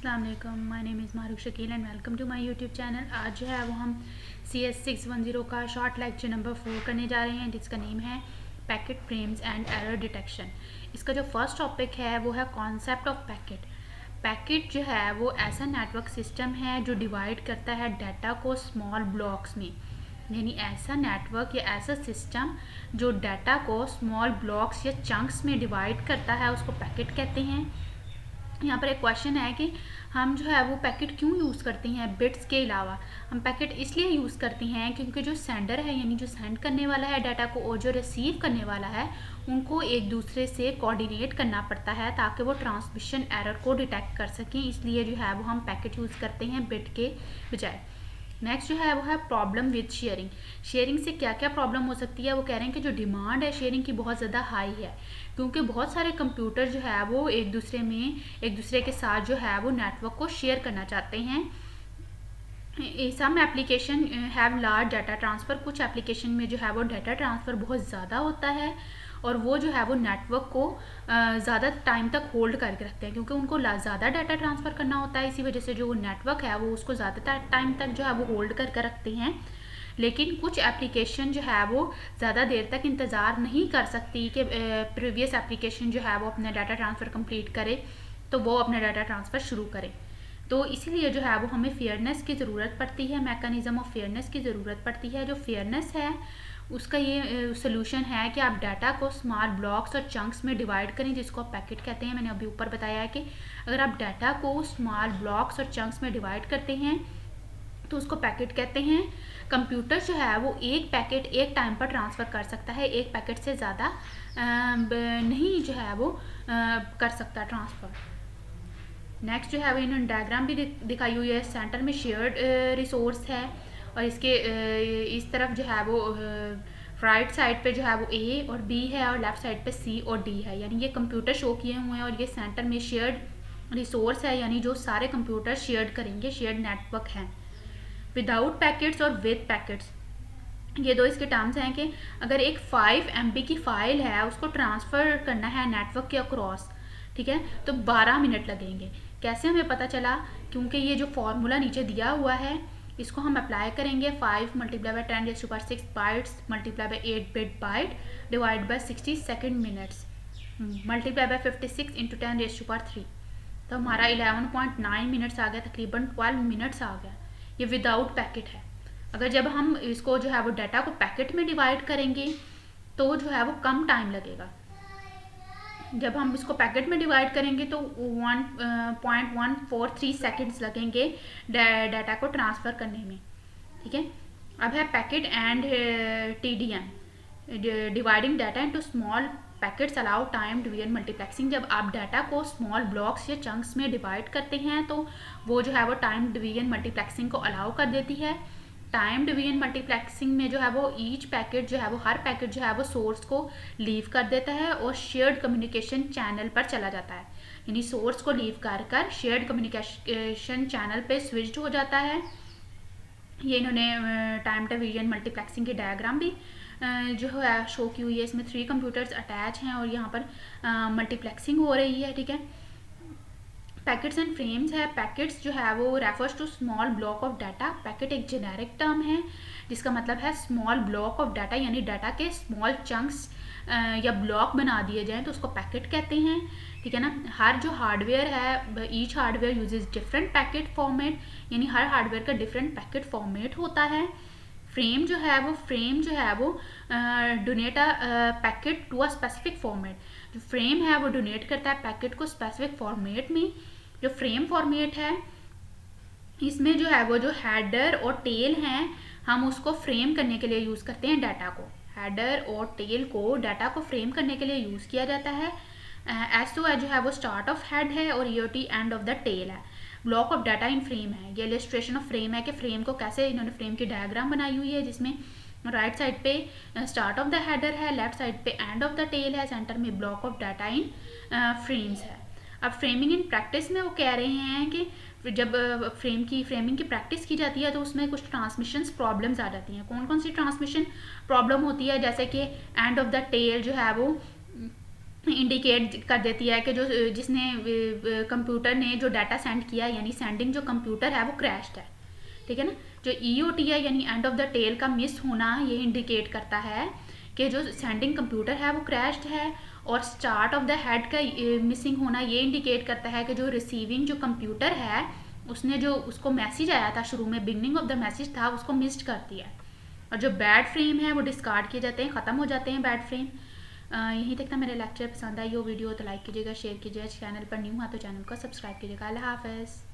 अस्सलाम वालेकुम, my name is Maroof Shakeel and welcome to my YouTube channel. आज जो है वो हम CS610 का शॉर्ट लेक्चर नंबर 4 करने जा रहे हैं जिसका नेम है packet frames and error detection. इसका जो फर्स्ट टॉपिक है वो है कॉन्सेप्ट ऑफ पैकेट। पैकेट जो है वो ऐसा नेटवर्क सिस्टम है जो डिवाइड करता है डाटा को स्मॉल ब्लॉक्स में, यानी ऐसा नेटवर्क या ऐसा सिस्टम जो डाटा को स्मॉल ब्लॉक्स या चंक्स में डिवाइड करता है उसको पैकेट कहते हैं। यहाँ पर एक क्वेश्चन है कि हम जो है वो पैकेट क्यों यूज़ करते हैं बिट्स के अलावा। हम पैकेट इसलिए यूज़ करते हैं क्योंकि जो सेंडर है यानी जो सेंड करने वाला है डाटा को और जो रिसीव करने वाला है उनको एक दूसरे से कोऑर्डिनेट करना पड़ता है ताकि वो ट्रांसमिशन एरर को डिटेक्ट कर सकें, इसलिए जो है वो हम पैकेट यूज़ करते हैं बिट के बजाय। नेक्स्ट जो है वो है प्रॉब्लम विद शेयरिंग। शेयरिंग से क्या क्या प्रॉब्लम हो सकती है, वो कह रहे हैं कि जो डिमांड है शेयरिंग की बहुत ज़्यादा हाई है क्योंकि बहुत सारे कंप्यूटर जो है वो एक दूसरे के साथ जो है वो नेटवर्क को शेयर करना चाहते हैं। Some application have large data transfer, कुछ एप्लीकेशन में जो है वो डाटा ट्रांसफ़र बहुत ज़्यादा होता है और वो जो है वो नेटवर्क को ज़्यादा टाइम तक होल्ड करके रखते हैं क्योंकि उनको ज़्यादा डाटा ट्रांसफ़र करना होता है। इसी वजह से जो नेटवर्क है वो उसको ज़्यादा टाइम तक जो है वो होल्ड करके रखते हैं। लेकिन कुछ एप्लीकेशन जो है वो ज़्यादा देर तक इंतज़ार नहीं कर सकती कि प्रीवियस एप्लीकेशन जो है वो अपना डाटा ट्रांसफ़र कंप्लीट करे तो वो अपना डाटा ट्रांसफ़र शुरू करे। तो इसीलिए जो है वो हमें फेयरनेस की ज़रूरत पड़ती है, मैकेनिज़्म ऑफ फेयरनेस की ज़रूरत पड़ती है। जो फेयरनेस है उसका ये सोल्यूशन है कि आप डाटा को स्मॉल ब्लॉक्स और चंक्स में डिवाइड करें जिसको आप पैकेट कहते हैं। मैंने अभी ऊपर बताया है कि अगर आप डाटा को स्मॉल ब्लॉक्स और चंक्स में डिवाइड करते हैं तो उसको पैकेट कहते हैं। कंप्यूटर जो है वो एक पैकेट एक टाइम पर ट्रांसफ़र कर सकता है, एक पैकेट से ज़्यादा नहीं जो है वो कर सकता ट्रांसफ़र। नेक्स्ट जो है वो इन्होंने डायग्राम भी दिखाई हुई है। सेंटर में शेयर्ड रिसोर्स है और इसके इस तरफ जो है वो राइट साइड पे जो है वो A और B है और लेफ़्ट साइड पे C और D है, यानी ये कंप्यूटर शो किए हुए हैं और ये सेंटर में शेयर्ड रिसोर्स है यानी जो सारे कंप्यूटर शेयर्ड करेंगे, शेयर्ड नेटवर्क है। विदाउट पैकेट्स और विद पैकेट्स, ये दो इसके टर्म्स हैं कि अगर एक 5 MB की फ़ाइल है उसको ट्रांसफ़र करना है नेटवर्क के अक्रॉस, ठीक है, तो 12 मिनट लगेंगे। कैसे हमें पता चला, क्योंकि ये जो फॉर्मूला नीचे दिया हुआ है इसको हम अप्लाई करेंगे 5 multiply by 10⁻6 bytes multiply by 8 bit byte divide by 60 second minutes multiply by 56 into 10⁻3, तो हमारा 11.9 मिनट्स आ गया, तकरीबन 12 मिनट्स आ गया। ये विदाउट पैकेट है। अगर जब हम इसको जो है वो डाटा को पैकेट में डिवाइड करेंगे तो जो है वो कम टाइम लगेगा। जब हम इसको पैकेट में डिवाइड करेंगे तो 1.143 सेकेंड्स लगेंगे डाटा को ट्रांसफ़र करने में, ठीक है। अब है packet and TDM, dividing data into small packets allow time division multiplexing. जब आप डाटा को स्मॉल ब्लॉक्स या चंक्स में डिवाइड करते हैं तो वो जो है वो टाइम डिवीजन मल्टीप्लेक्सिंग को अलाउ कर देती है। टाइम डिवीजन मल्टीप्लेक्सिंग में जो है वो ईच पैकेट जो है वो हर पैकेट जो है वो सोर्स को लीव कर देता है और शेयर्ड कम्युनिकेशन चैनल पर चला जाता है, यानी सोर्स को लीव कर शेयर्ड कम्युनिकेशन चैनल पे स्विच्ड हो जाता है। ये इन्होंने टाइम डिवीजन मल्टीप्लेक्सिंग की डायग्राम भी जो है शो की हुई है। इसमें 3 कंप्यूटर्स अटैच हैं और यहाँ पर मल्टीप्लेक्सिंग हो रही है, ठीक है। पैकेट्स एंड फ्रेम्स है। पैकेट्स जो है वो refers to small block of data. Packet एक जेनेरिक टर्म है जिसका मतलब है स्मॉल ब्लॉक ऑफ डाटा, यानी डाटा के स्मॉल चंक्स या ब्लॉक बना दिए जाएं तो उसको पैकेट कहते हैं, ठीक है ना। हर जो हार्डवेयर है, each hardware uses different packet format, यानी हर हार्डवेयर का डिफरेंट पैकेट फॉर्मेट होता है। फ्रेम जो है वो denote a packet to a specific format. जो फ्रेम है वो डोनेट करता है पैकेट को स्पेसिफिक फॉर्मेट में। जो फ्रेम फॉर्मेट है इसमें जो है वो जो हेडर और टेल हैं हम उसको फ्रेम करने के लिए यूज़ करते हैं डाटा को। हेडर और टेल को डाटा को फ्रेम करने के लिए यूज़ किया जाता है। SO जो है वो स्टार्ट ऑफ हेड है और EOT end of the tail है। Block of data in frame है, ये इलस्ट्रेशन ऑफ फ्रेम है कि फ्रेम को कैसे इन्होंने फ्रेम की डायग्राम बनाई हुई है जिसमें राइट साइड पे स्टार्ट ऑफ द हेडर है, लेफ्ट साइड पे एंड ऑफ द टेल है, सेंटर में block of data in frames है। अब फ्रेमिंग इन प्रैक्टिस में वो कह रहे हैं कि जब फ्रेमिंग की प्रैक्टिस की जाती है तो उसमें कुछ ट्रांसमिशन प्रॉब्लम्स आ जाती हैं। कौन कौन सी ट्रांसमिशन प्रॉब्लम होती है, जैसे कि एंड ऑफ द टेल जो है वो इंडिकेट कर देती है कि जो जिसने कंप्यूटर ने जो डाटा सेंड किया यानी सेंडिंग जो कंप्यूटर है वो क्रैश्ड है। ठीक है ना। जो EOT है यानी एंड ऑफ द टेल का मिस होना ये इंडिकेट करता है कि जो सेंडिंग कंप्यूटर है वो क्रैश्ड है, और स्टार्ट ऑफ द हेड का मिसिंग होना ये इंडिकेट करता है कि जो रिसीविंग जो कंप्यूटर है उसने जो उसको मैसेज आया था शुरू में बिगनिंग ऑफ द मैसेज था उसको मिस्ड कर दिया है। और जो बैड फ्रेम है वो डिस्कार्ड किए जाते हैं, ख़त्म हो जाते हैं बैड फ्रेम। यहीं तक था मेरे लेक्चर। पसंद आई हो वीडियो तो लाइक कीजिएगा, शेयर कीजिएगा। चैनल पर न्यू है तो चैनल को सब्सक्राइब कीजिएगा। अल्लाह हाफ़िज़।